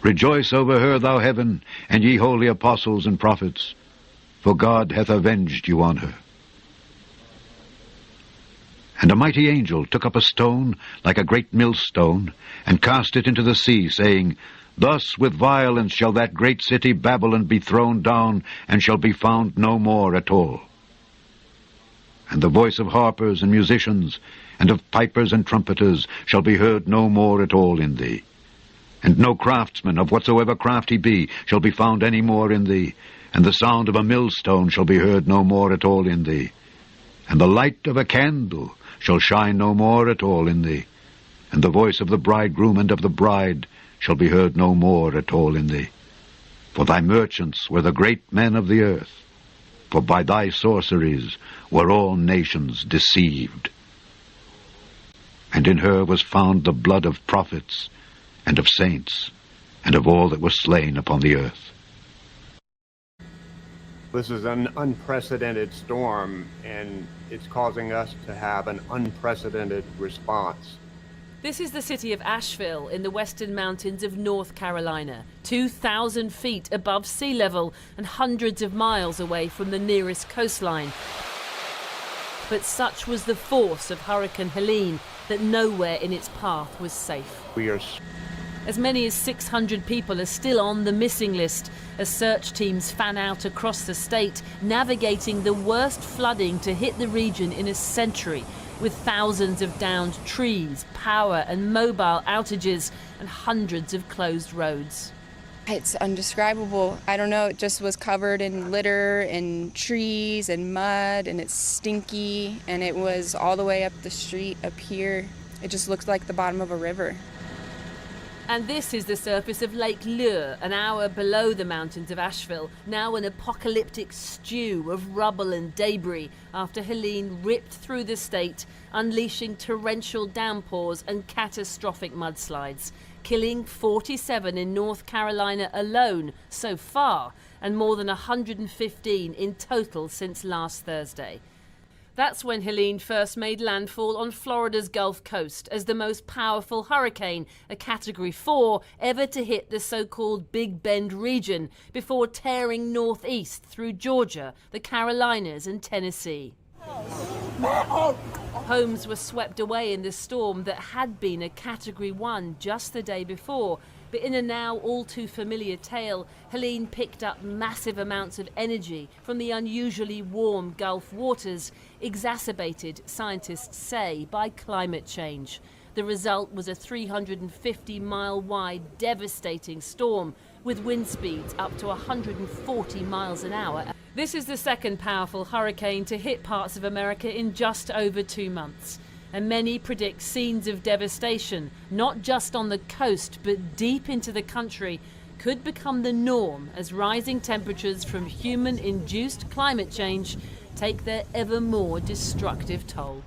Rejoice over her, thou heaven, and ye holy apostles and prophets, for God hath avenged you on her. And a mighty angel took up a stone like a great millstone, and cast it into the sea, saying, Thus with violence shall that great city Babylon be thrown down, and shall be found no more at all. And the voice of harpers and musicians, and of pipers and trumpeters, shall be heard no more at all in thee. And no craftsman, of whatsoever craft he be, shall be found any more in thee. And the sound of a millstone shall be heard no more at all in thee. And the light of a candle shall shine no more at all in thee. And the voice of the bridegroom and of the bride shall be heard no more at all in thee. For thy merchants were the great men of the earth. For by thy sorceries were all nations deceived. And in her was found the blood of prophets, and of saints, and of all that were slain upon the earth. This is an unprecedented storm, and it's causing us to have an unprecedented response. This is the city of Asheville in the western mountains of North Carolina, 2,000 feet above sea level and hundreds of miles away from the nearest coastline. But such was the force of Hurricane Helene that nowhere in its path was safe. As many as 600 people are still on the missing list as search teams fan out across the state, navigating the worst flooding to hit the region in a century, with thousands of downed trees, power and mobile outages, and hundreds of closed roads. It's undescribable. I don't know, it just was covered in litter and trees and mud, and it's stinky, and it was all the way up the street up here. It just looked like the bottom of a river. And this is the surface of Lake Lure, an hour below the mountains of Asheville, now an apocalyptic stew of rubble and debris after Helene ripped through the state, unleashing torrential downpours and catastrophic mudslides, killing 47 in North Carolina alone so far, and more than 115 in total since last Thursday. That's when Helene first made landfall on Florida's Gulf Coast as the most powerful hurricane, a Category 4, ever to hit the so-called Big Bend region, before tearing northeast through Georgia, the Carolinas and Tennessee. Homes were swept away in the storm that had been a Category 1 just the day before. But in a now all too familiar tale, Helene picked up massive amounts of energy from the unusually warm Gulf waters, exacerbated, scientists say, by climate change. The result was a 350-mile wide, devastating storm with wind speeds up to 140 miles an hour. This is the second powerful hurricane to hit parts of America in just over 2 months. And many predict scenes of devastation, not just on the coast, but deep into the country, could become the norm as rising temperatures from human-induced climate change take their ever more destructive toll.